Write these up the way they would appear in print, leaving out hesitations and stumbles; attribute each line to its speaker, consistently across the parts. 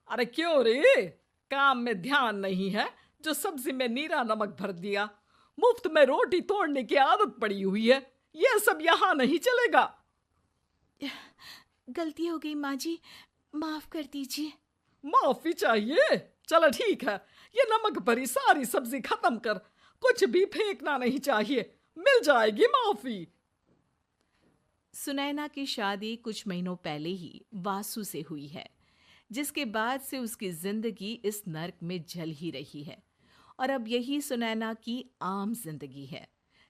Speaker 1: अरे क्यों रे? काम में ध्यान नहीं है जो सब्जी में नीरा नमक भर दिया। मुफ्त में रोटी तोड़ने की आदत पड़ी हुई है। ये सब यहाँ नहीं चलेगा।
Speaker 2: गलती हो गई माँ जी, माफ कर दीजिए।
Speaker 1: माफी चाहिए? चलो ठीक है, ये नमक भरी सारी सब्जी खत्म कर। कुछ भी फेंकना नहीं चाहिए, मिल जाएगी माफी।
Speaker 2: सुनैना की शादी कुछ महीनों पहले ही वासु से हुई है, जिसके बाद से उसकी जिंदगी इस नर्क में जल ही रही है। और अब यही सुनैना की आम जिंदगी है,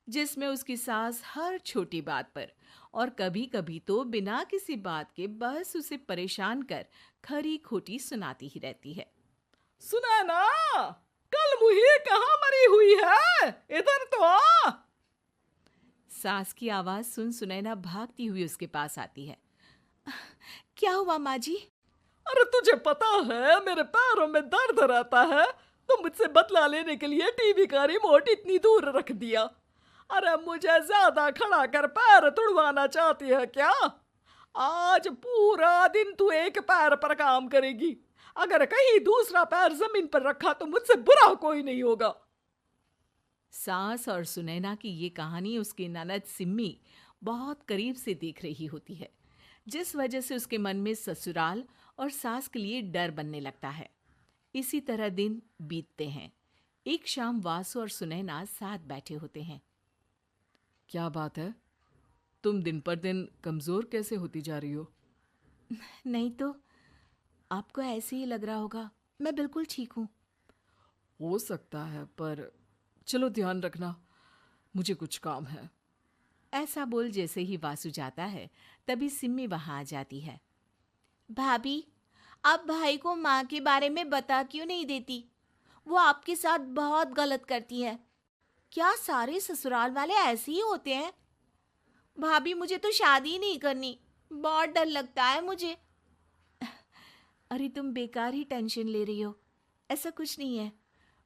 Speaker 2: जिसमें उसकी सास हर छोटी बात पर और कभी कभी तो बिना किसी बात के बस उसे परेशान कर खरी खोटी सुनाती ही रहती है।
Speaker 1: सुनैना, कल मुही कहाँ मरी हुई है? इधर तो आ।
Speaker 2: सास की आवाज सुन सुनैना भागती हुई उसके पास आती है। क्या हुआ माँ जी?
Speaker 1: अरे तुझे पता है मेरे पैरों में दर्द रहता है, तो मुझसे बदला लेने के लिए टीवी का रिमोट इतनी दूर रख दिया। अरे मुझे ज्यादा खड़ा कर पैर तुड़वाना चाहती है क्या? आज पूरा दिन तू एक पैर पर काम करेगी। अगर कहीं दूसरा पैर जमीन पर रखा तो मुझसे बुरा कोई नहीं होगा।
Speaker 2: सास और सुनैना की ये कहानी उसकी ननद सिम्मी बहुत करीब से देख रही होती है, जिस वजह से उसके मन में ससुराल और सास के लिए डर बनने लगता है। इसी तरह दिन बीतते हैं। एक शाम वासु और सुनैना साथ बैठे होते हैं।
Speaker 1: क्या बात है? तुम दिन पर दिन कमजोर कैसे होती जा रही हो?
Speaker 2: नहीं तो, आपको ऐसे ही लग रहा होगा, मैं बिल्कुल ठीक हूँ।
Speaker 1: हो सकता है, पर चलो ध्यान रखना, मुझे कुछ काम है।
Speaker 2: ऐसा बोल जैसे ही वासु जाता है, तभी सिम्मी वहां आ जाती है। भाभी, आप भाई को माँ के बारे में बता क्यों नहीं देती? वो आपके साथ बहुत गलत करती है। क्या सारे ससुराल वाले ऐसे ही होते हैं? भाभी, मुझे तो शादी ही नहीं करनी, बहुत डर लगता है मुझे। अरे तुम बेकार ही टेंशन ले रही हो, ऐसा कुछ नहीं है।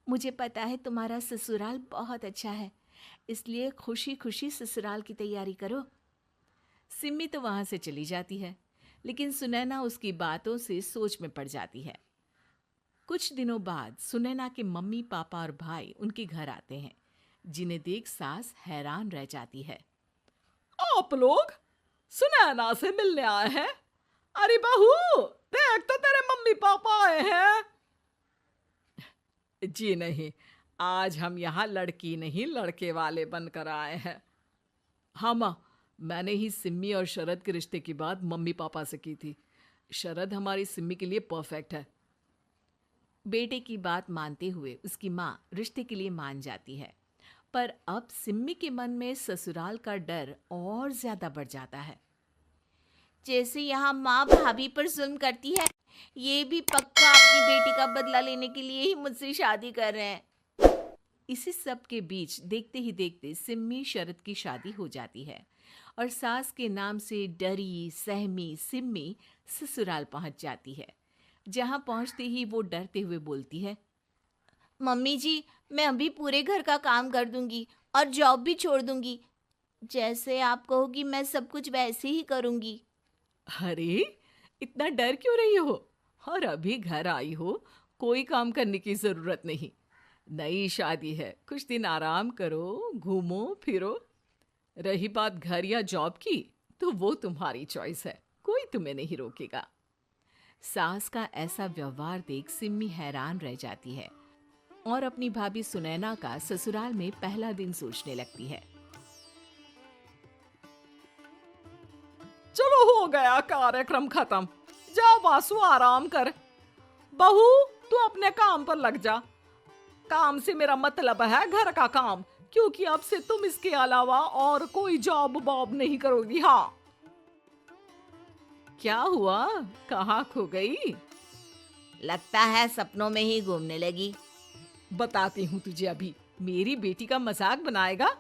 Speaker 2: मुझे पता है तुम्हारा ससुराल बहुत अच्छा है, इसलिए खुशी खुशी ससुराल की तैयारी करो। सिम्मी तो वहां से चली जाती है, लेकिन सुनैना उसकी बातों से सोच में पड़ जाती है। कुछ दिनों बाद सुनैना के मम्मी पापा और भाई उनके घर आते हैं, जिन्हें देख सास हैरान रह जाती है।
Speaker 1: आप लोग सुनैना से मिलने आए हैं? अरे बहू, देख तो तेरे मम्मी पापा आए हैं। जी नहीं, आज हम यहाँ लड़की नहीं लड़के वाले बनकर आए हैं। हाँ माँ, मैंने ही सिम्मी और शरद के रिश्ते की बात मम्मी पापा से की थी। शरद हमारी सिम्मी के लिए परफेक्ट है।
Speaker 2: बेटे की बात मानते हुए उसकी माँ रिश्ते के लिए मान जाती है, पर अब सिम्मी के मन में ससुराल का डर और ज्यादा बढ़ जाता है। जैसे यहाँ माँ भाभी पर जुल्म करती है, ये भी पक्का अपनी बेटी का बदला लेने के लिए ही मुझसे शादी कर रहे हैं। इसी सब के बीच देखते ही देखते सिम्मी शरद की शादी हो जाती है और सास के नाम से डरी सहमी सिम्मी ससुराल पहुंच जाती है। जहां पहुंचते ही वो डरते हुए बोलती है, मम्मी जी, मैं अभी पूरे घर का काम कर दूंगी और जॉब भी छोड़ दूंगी। जैसे आप कहोगी मैं सब कुछ वैसे ही करूंगी।
Speaker 1: अरे, इतना डर क्यों रही हो? और अभी घर आई हो, कोई काम करने की जरूरत नहीं। नई शादी है, कुछ दिन आराम करो, घूमो फिरो। रही बात घर या जॉब की, तो वो तुम्हारी चॉइस है, कोई तुम्हें नहीं रोकेगा।
Speaker 2: सास का ऐसा व्यवहार देख सिम्मी हैरान रह जाती है और अपनी भाभी सुनैना का ससुराल में पहला दिन सोचने लगती है।
Speaker 1: चलो, हो गया कार्यक्रम खत्म। जा वासु, आराम कर। बहू, तू अपने काम पर लग जा। काम से मेरा मतलब है घर का काम, क्योंकि अब से तुम इसके अलावा और कोई जॉब बॉब नहीं करोगी। हाँ। क्या हुआ? कहाँ खो गई?
Speaker 2: लगता है सपनों में ही घूमने लगी।
Speaker 1: बताती हूँ तुझे अभी। मेरी बेटी का मजाक बनाएगा?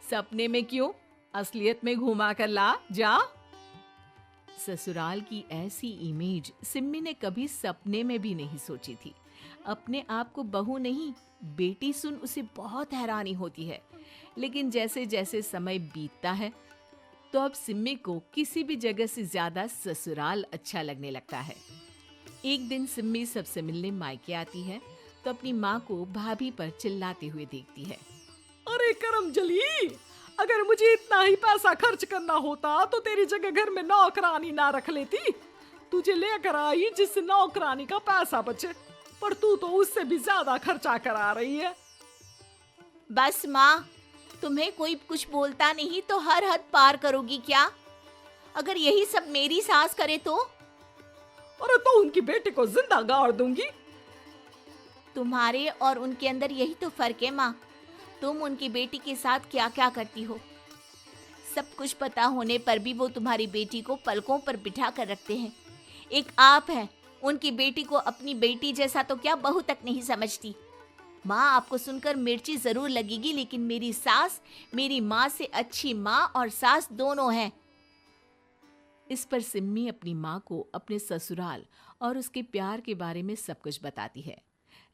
Speaker 1: सपने में क्यों, असलियत में घुमा कर ला। जा।
Speaker 2: ससुराल की ऐसी इमेज सिम्मी ने कभी सपने में भी नहीं सोची थी। अपने आप को बहू नहीं, बेटी सुन उसे बहुत हैरानी होती है। लेकिन जैसे जैसे समय बीतता है, तो अब सिम्मी को किसी भी जगह से ज्यादा ससुराल अच्छा लगने लगता है। एक दिन सिम्मी सबसे मिलने मायके आती है तो अपनी माँ को भाभी पर चिल्लाते हुए देखती है।
Speaker 1: अरे करमजली, अगर मुझे इतना ही पैसा खर्च करना होता तो तेरी जगह घर में नौकरानी ना रख लेती। तुझे लेकर आई जिससे नौकरानी का पैसा बचे, पर तू तो उससे भी ज्यादा खर्चा करा रही है।
Speaker 2: बस माँ, तुम्हें कोई कुछ बोलता नहीं तो हर हद पार करोगी क्या? अगर यही सब मेरी सास करे तो?
Speaker 1: अरे तो उनकी बेटी को जिंदा गाड़ दूंगी।
Speaker 2: तुम्हारे और उनके अंदर यही तो फर्क है माँ। तुम उनकी बेटी के साथ क्या क्या करती हो। सब कुछ पता होने पर भी वो तुम्हारी बेटी को पलकों पर बिठा कर रखते हैं। एक आप हैं, उनकी बेटी को अपनी बेटी जैसा तो क्या बहू तक नहीं समझती। माँ, आपको सुनकर मिर्ची जरूर लगेगी, लेकिन मेरी सास मेरी माँ से अच्छी माँ और सास दोनों हैं। इस पर सिम्मी अपनी माँ को अपने ससुराल और उसके प्यार के बारे में सब कुछ बताती है,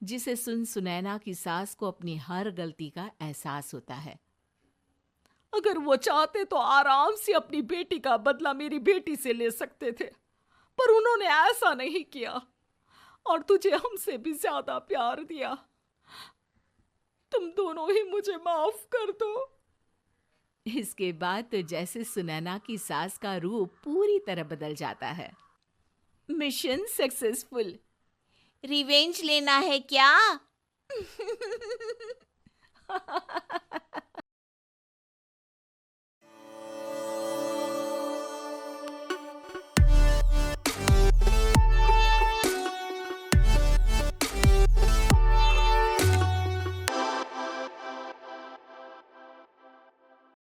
Speaker 2: जिसे सुन सुनैना की सास को अपनी हर गलती का एहसास होता है।
Speaker 1: अगर वो चाहते तो आराम से अपनी बेटी का बदला मेरी बेटी से ले सकते थे, पर उन्होंने ऐसा नहीं किया और तुझे हमसे भी ज्यादा प्यार दिया। तुम दोनों ही मुझे माफ कर दो।
Speaker 2: इसके बाद तो जैसे सुनैना की सास का रूप पूरी तरह बदल जाता है। Mission successful. रिवेंज लेना है क्या?